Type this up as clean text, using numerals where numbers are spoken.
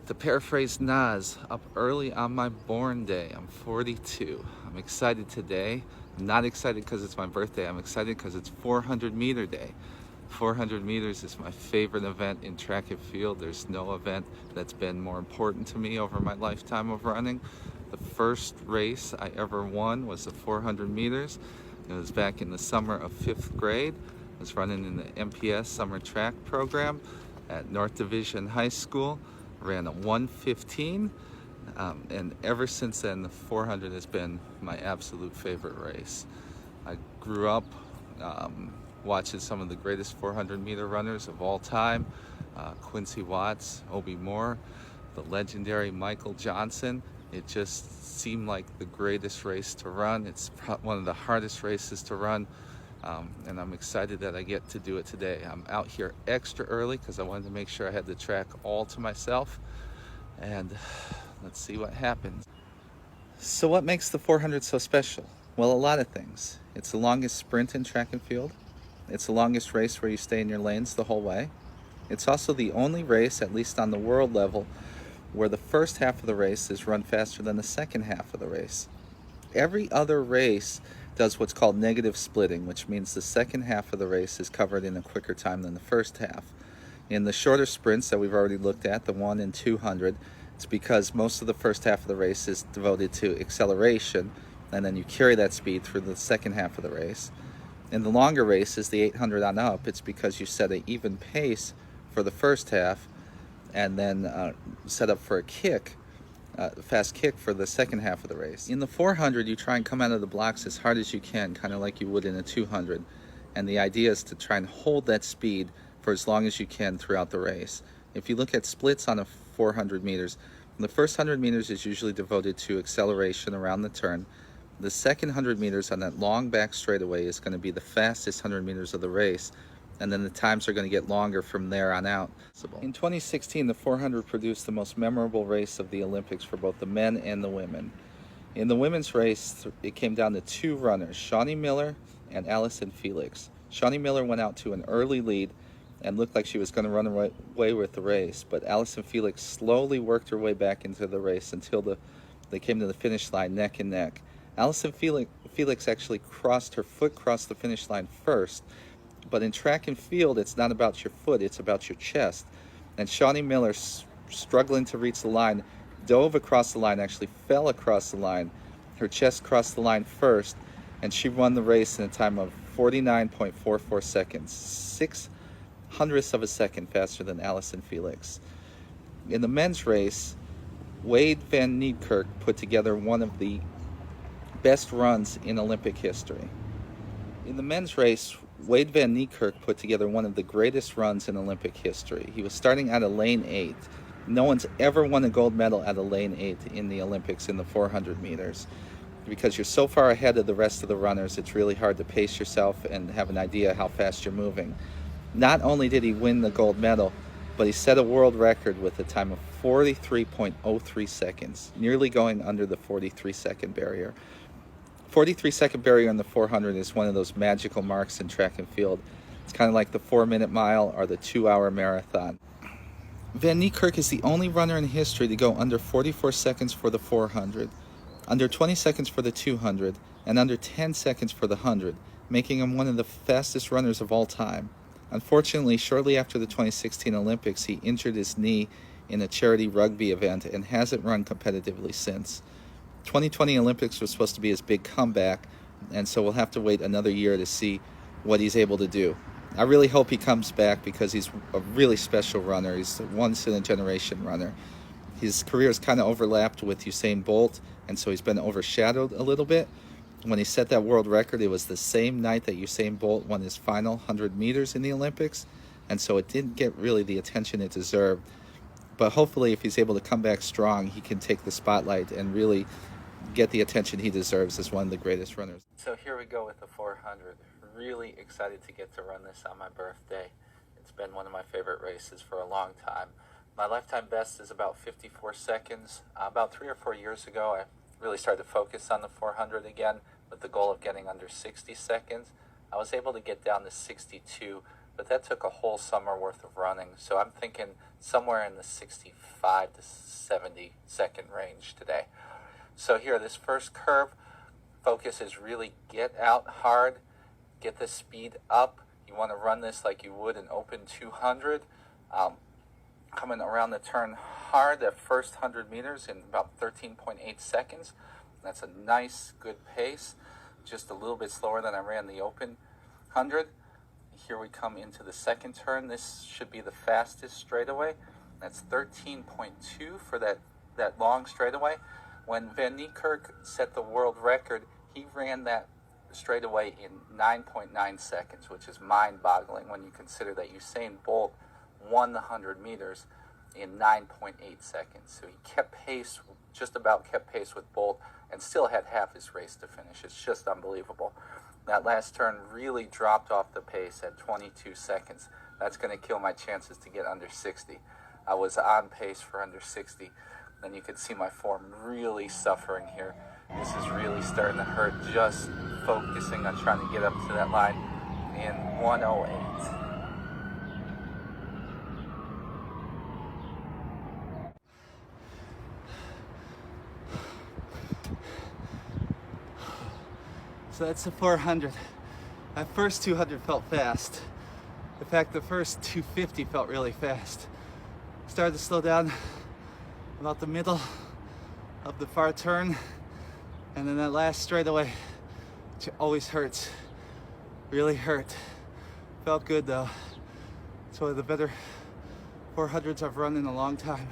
To paraphrase Nas, up early on my born day. I'm 42. I'm excited today. I'm not excited because it's my birthday. I'm excited because it's 400-meter day. 400 meters is my favorite event in track and field. There's no event that's been more important to me over my lifetime of running. The first race I ever won was the 400 meters. It was back in the summer of 5th grade. I was running in the MPS summer track program at North Division High School. Ran a 1:15, and ever since then the 400 has been my absolute favorite race. I grew up watching some of the greatest 400-meter runners of all time, Quincy Watts, Obie Moore, the legendary Michael Johnson. It just seemed like the greatest race to run. It's one of the hardest races to run, and I'm excited that I get to do it today. I'm out here extra early because I wanted to make sure I had the track all to myself, and let's see what happens. So what makes the 400 so special? Well, a lot of things. It's the longest sprint in track and field. It's the longest race where you stay in your lanes the whole way. It's also the only race, at least on the world level, where the first half of the race is run faster than the second half of the race. Every other race does what's called negative splitting, which means the second half of the race is covered in a quicker time than the first half. In the shorter sprints that we've already looked at, the 1 and 200, it's because most of the first half of the race is devoted to acceleration, and then you carry that speed through the second half of the race. In the longer races, the 800 on up, it's because you set an even pace for the first half and then set up for a fast kick for the second half of the race. In the 400, you try and come out of the blocks as hard as you can, kind of like you would in a 200. And the idea is to try and hold that speed for as long as you can throughout the race. If you look at splits on a 400 meters, the first 100 meters is usually devoted to acceleration around the turn. The second 100 meters on that long back straightaway is going to be the fastest 100 meters of the race, and then the times are going to get longer from there on out. In 2016, the 400 produced the most memorable race of the Olympics for both the men and the women. In the women's race, it came down to two runners, Shawnee Miller and Allison Felix. Shawnee Miller went out to an early lead and looked like she was going to run away with the race, but Allison Felix slowly worked her way back into the race until they came to the finish line neck and neck. Allison Felix actually crossed the finish line first, but in track and field, it's not about your foot, it's about your chest. And Shawnee Miller, struggling to reach the line, dove across the line, actually fell across the line. Her chest crossed the line first, and she won the race in a time of 49.44 seconds, 0.06 of a second faster than Allison Felix. In the men's race, Wade van Niekerk put together one of the best runs in Olympic history. In the men's race, Wade van Niekerk put together one of the greatest runs in Olympic history. He was starting at a lane 8. No one's ever won a gold medal at a lane 8 in the Olympics in the 400 meters. Because you're so far ahead of the rest of the runners, it's really hard to pace yourself and have an idea how fast you're moving. Not only did he win the gold medal, but he set a world record with a time of 43.03 seconds, nearly going under the 43-second barrier. 43-second barrier in the 400 is one of those magical marks in track and field. It's kind of like the 4-minute mile or the 2-hour marathon. Van Niekerk is the only runner in history to go under 44 seconds for the 400, under 20 seconds for the 200, and under 10 seconds for the 100, making him one of the fastest runners of all time. Unfortunately, shortly after the 2016 Olympics, he injured his knee in a charity rugby event and hasn't run competitively since. 2020 Olympics was supposed to be his big comeback, and so we'll have to wait another year to see what he's able to do. I really hope he comes back because he's a really special runner. He's a once-in-a-generation runner. His career has kind of overlapped with Usain Bolt, and so he's been overshadowed a little bit. When he set that world record, it was the same night that Usain Bolt won his final 100 meters in the Olympics, and so it didn't get really the attention it deserved. But hopefully, if he's able to come back strong, he can take the spotlight and really get the attention he deserves as one of the greatest runners. So here we go with the 400. Really excited to get to run this on my birthday. It's been one of my favorite races for a long time. My lifetime best is about 54 seconds. About 3 or 4 years ago, I really started to focus on the 400 again with the goal of getting under 60 seconds. I was able to get down to 62 but that took a whole summer worth of running. So I'm thinking somewhere in the 65 to 70 second range today. So here, this first curve, focus is really get out hard, get the speed up. You want to run this like you would an open 200. Coming around the turn hard, that first 100 meters in about 13.8 seconds. That's a nice, good pace. Just a little bit slower than I ran the open 100. Here we come into the second turn. This should be the fastest straightaway. That's 13.2 for that long straightaway. When Van Niekerk set the world record, he ran that straightaway in 9.9 seconds, which is mind-boggling when you consider that Usain Bolt won the 100 meters in 9.8 seconds. So he kept pace, just about kept pace with Bolt, and still had half his race to finish. It's just unbelievable. That last turn really dropped off the pace at 22 seconds. That's going to kill my chances to get under 60. I was on pace for under 60. Then you can see my form really suffering here. This is really starting to hurt, just focusing on trying to get up to that line in 1:08. So that's the 400. That first 200 felt fast. In fact, the first 250 felt really fast. Started to slow down about the middle of the far turn, and then that last straightaway, which always hurts, really hurt. Felt good though. It's one of the better 400s I've run in a long time.